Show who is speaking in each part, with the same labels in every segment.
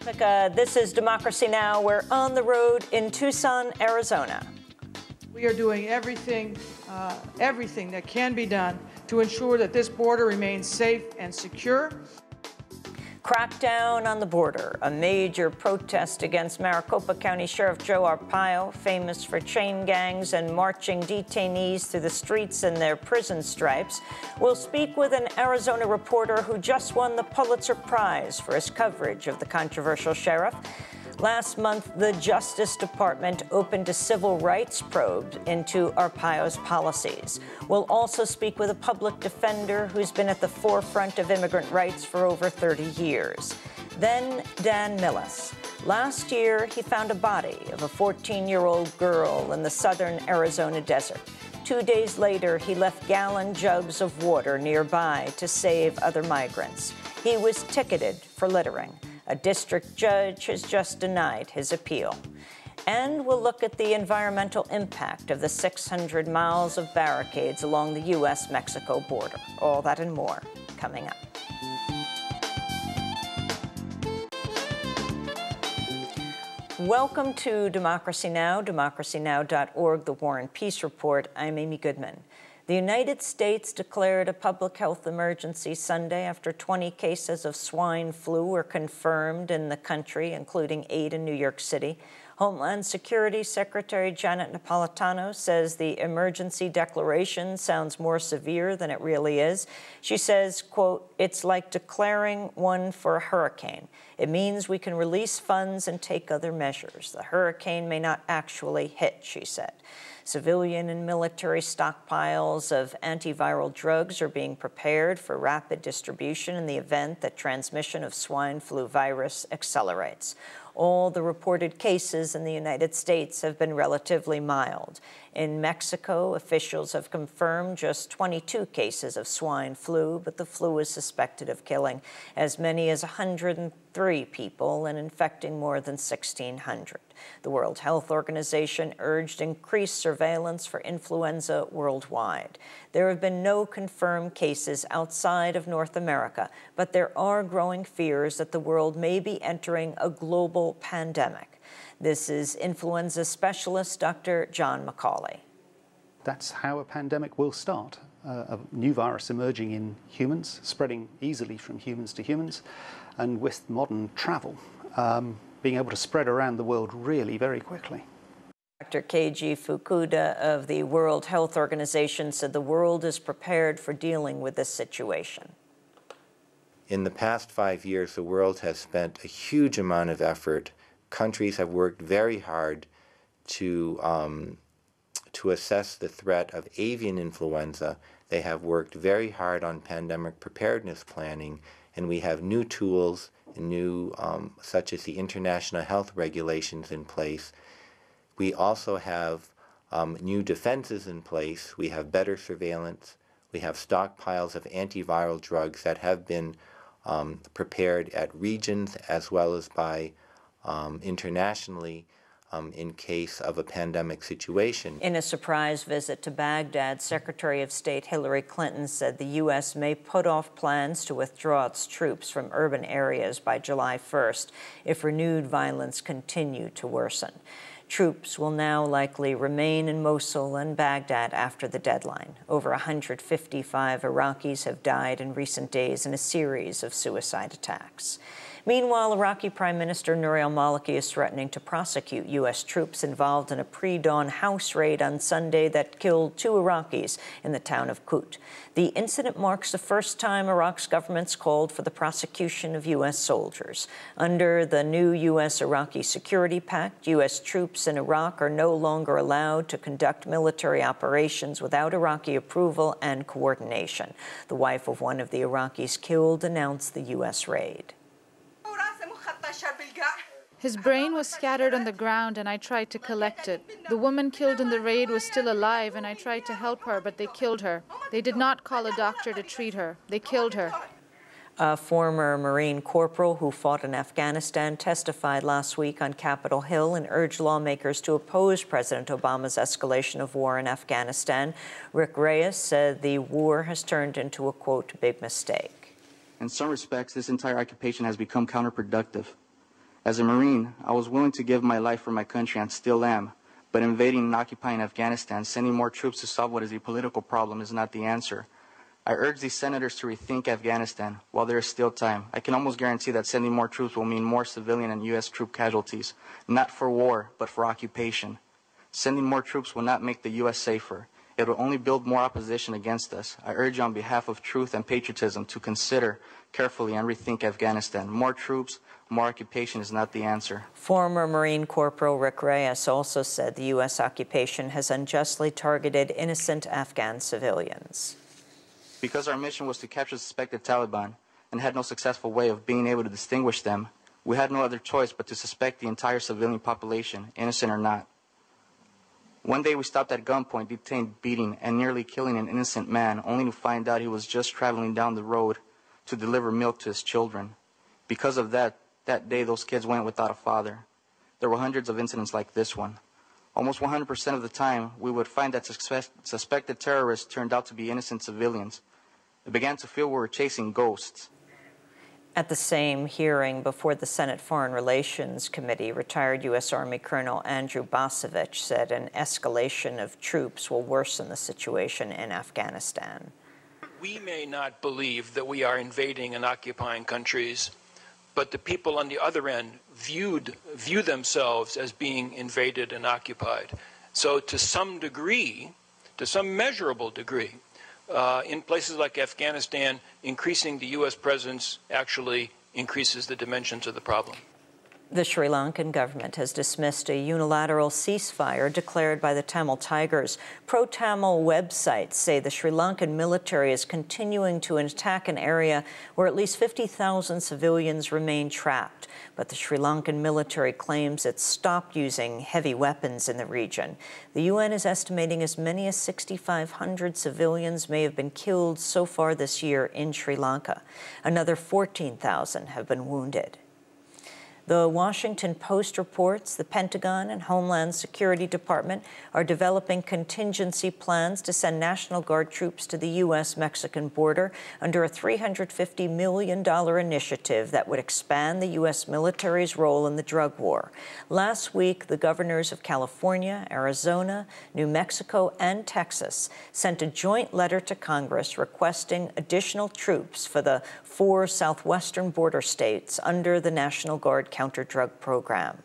Speaker 1: This is Democracy Now! We're on the road in Tucson, Arizona.
Speaker 2: We are doing everything that can be done to ensure that this border remains safe and secure.
Speaker 1: Crackdown on the border, a major protest against Maricopa County Sheriff Joe Arpaio, famous for chain gangs and marching detainees through the streets in their prison stripes. We'll speak with an Arizona reporter who just won the Pulitzer Prize for his coverage of the controversial sheriff. Last month, the Justice Department opened a civil rights probe into Arpaio's policies. We'll also speak with a public defender who's been at the forefront of immigrant rights for over 30 years. Then Dan Millis. Last year, he found a body of a 14-year-old girl in the southern Arizona desert. 2 days later, he left gallon jugs of water nearby to save other migrants. He was ticketed for littering. A district judge has just denied his appeal. And we'll look at the environmental impact of the 600 miles of barricades along the U.S.-Mexico border. All that and more coming up. Welcome to Democracy Now!, democracynow.org, The War and Peace Report. I'm Amy Goodman. The United States declared a public health emergency Sunday after 20 cases of swine flu were confirmed in the country, including 8 in New York City. Homeland Security Secretary Janet Napolitano says the emergency declaration sounds more severe than it really is. She says, quote, "It's like declaring one for a hurricane. It means we can release funds and take other measures. The hurricane may not actually hit," she said. Civilian and military stockpiles of antiviral drugs are being prepared for rapid distribution in the event that transmission of swine flu virus accelerates. All the reported cases in the United States have been relatively mild. In Mexico, officials have confirmed just 22 cases of swine flu, but the flu is suspected of killing as many as 103 people and infecting more than 1,600. The World Health Organization urged increased surveillance for influenza worldwide. There have been no confirmed cases outside of North America, but there are growing fears that the world may be entering a global pandemic. This is influenza specialist Dr. John McCauley.
Speaker 3: That's how a pandemic will start. A new virus emerging in humans, spreading easily from humans to humans, and with modern travel, being able to spread around the world really very quickly.
Speaker 1: Dr. Keiji Fukuda of the World Health Organization said the world is prepared for dealing with this situation.
Speaker 4: In the past 5 years, the world has spent a huge amount of effort. Countries have worked very hard to assess the threat of avian influenza. They have worked very hard on pandemic preparedness planning, and we have new tools, such as the international health regulations in place. We also have new defenses in place. We have better surveillance. We have stockpiles of antiviral drugs that have been prepared at regions as well as by internationally in case of a pandemic situation. In a surprise visit to Baghdad, Secretary of State Hillary Clinton said the U.S. may put off plans to withdraw its troops from urban areas by July 1st if renewed violence continued to worsen. Troops will now likely remain in Mosul and Baghdad after the deadline. Over 155 Iraqis have died in recent days in a series of suicide attacks. Meanwhile, Iraqi Prime Minister Al-Maliki is threatening to prosecute U.S. troops involved in a pre-dawn house raid on Sunday that killed 2 Iraqis in the town of Kut. The incident marks the first time Iraq's government's called for the prosecution of U.S. soldiers. Under the new U.S.-Iraqi Security Pact, U.S. troops in Iraq are no longer allowed to conduct military operations without Iraqi approval and coordination. The wife of one of the Iraqis killed announced the U.S. raid.
Speaker 5: His brain was scattered on the ground and I tried to collect it. The woman killed in the raid was still alive and I tried to help her, but they killed her. They did not call a doctor to treat her. They killed her.
Speaker 1: A former Marine corporal who fought in Afghanistan testified last week on Capitol Hill and urged lawmakers to oppose President Obama's escalation of war in Afghanistan. Rick Reyes said the war has turned into a, quote, big mistake.
Speaker 6: In some respects, this entire occupation has become counterproductive. As a Marine, I was willing to give my life for my country and still am, but invading and occupying Afghanistan, sending more troops to solve what is a political problem is not the answer. I urge these senators to rethink Afghanistan while there is still time. I can almost guarantee that sending more troops will mean more civilian and U.S. troop casualties, not for war, but for occupation. Sending more troops will not make the U.S. safer. It will only build more opposition against us. I urge you on behalf of truth and patriotism to consider carefully and rethink Afghanistan. More troops, more occupation is not the answer.
Speaker 1: Former Marine Corporal Rick Reyes also said the U.S. occupation has unjustly targeted innocent Afghan civilians.
Speaker 6: Because our mission was to capture suspected Taliban and had no successful way of being able to distinguish them, we had no other choice but to suspect the entire civilian population, innocent or not. One day we stopped at gunpoint, detained, beating, and nearly killing an innocent man, only to find out he was just traveling down the road to deliver milk to his children. Because of that day those kids went without a father. There were hundreds of incidents like this one. Almost 100% of the time, we would find that suspected terrorists turned out to be innocent civilians. It began to feel we were chasing ghosts.
Speaker 1: At the same hearing before the Senate Foreign Relations Committee, retired U.S. Army Colonel Andrew Bosevich said an escalation of troops will worsen the situation in Afghanistan.
Speaker 7: We may not believe that we are invading and occupying countries, but the people on the other end view themselves as being invaded and occupied. So to some degree, to some measurable degree, in places like Afghanistan, increasing the U.S. presence actually increases the dimensions of the problem.
Speaker 1: The Sri Lankan government has dismissed a unilateral ceasefire declared by the Tamil Tigers. Pro-Tamil websites say the Sri Lankan military is continuing to attack an area where at least 50,000 civilians remain trapped. But the Sri Lankan military claims it stopped using heavy weapons in the region. The UN is estimating as many as 6,500 civilians may have been killed so far this year in Sri Lanka. Another 14,000 have been wounded. The Washington Post reports the Pentagon and Homeland Security Department are developing contingency plans to send National Guard troops to the U.S.-Mexican border under a $350 million initiative that would expand the U.S. military's role in the drug war. Last week, the governors of California, Arizona, New Mexico, and Texas sent a joint letter to Congress requesting additional troops for the 4 southwestern border states under the National Guard counter-drug program.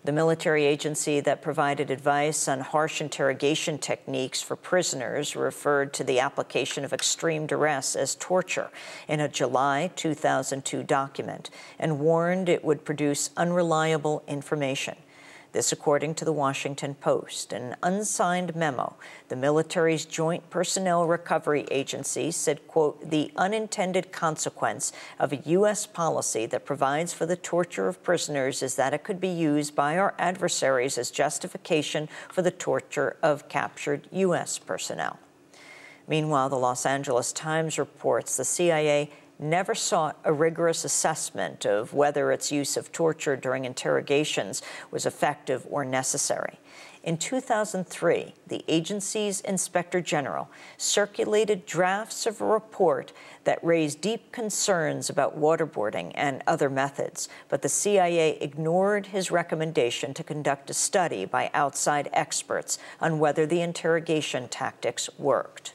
Speaker 1: The military agency that provided advice on harsh interrogation techniques for prisoners referred to the application of extreme duress as torture in a July 2002 document and warned it would produce unreliable information. This, according to the Washington Post. An unsigned memo, the military's Joint Personnel Recovery Agency said, quote, the unintended consequence of a U.S. policy that provides for the torture of prisoners is that it could be used by our adversaries as justification for the torture of captured U.S. personnel. Meanwhile, the Los Angeles Times reports the CIA never sought a rigorous assessment of whether its use of torture during interrogations was effective or necessary. In 2003, the agency's Inspector General circulated drafts of a report that raised deep concerns about waterboarding and other methods, but the CIA ignored his recommendation to conduct a study by outside experts on whether the interrogation tactics worked.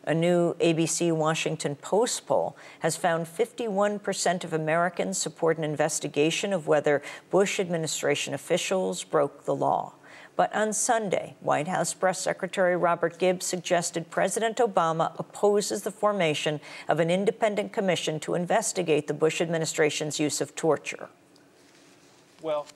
Speaker 1: A new ABC Washington Post poll has found 51% of Americans support an investigation of whether Bush administration officials broke the law. But on Sunday, White House Press Secretary Robert Gibbs suggested President Obama opposes the formation of an independent commission to investigate the Bush administration's use of torture.
Speaker 8: Well,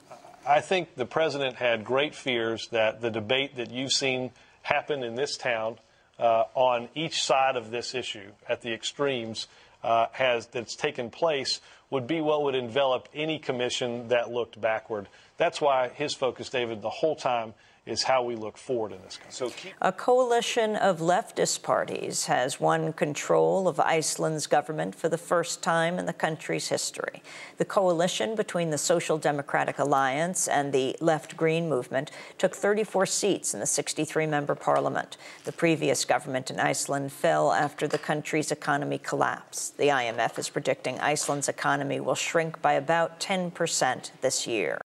Speaker 8: I think the president had great fears that the debate that you've seen happen in this town on each side of this issue at the extremes that's taken place would be what would envelop any commission that looked backward. That's why his focus, David, the whole time is how we look forward in this country.
Speaker 1: A coalition of leftist parties has won control of Iceland's government for the first time in the country's history. The coalition between the Social Democratic Alliance and the Left Green movement took 34 seats in the 63-member parliament. The previous government in Iceland fell after the country's economy collapsed. The IMF is predicting Iceland's economy will shrink by about 10% this year.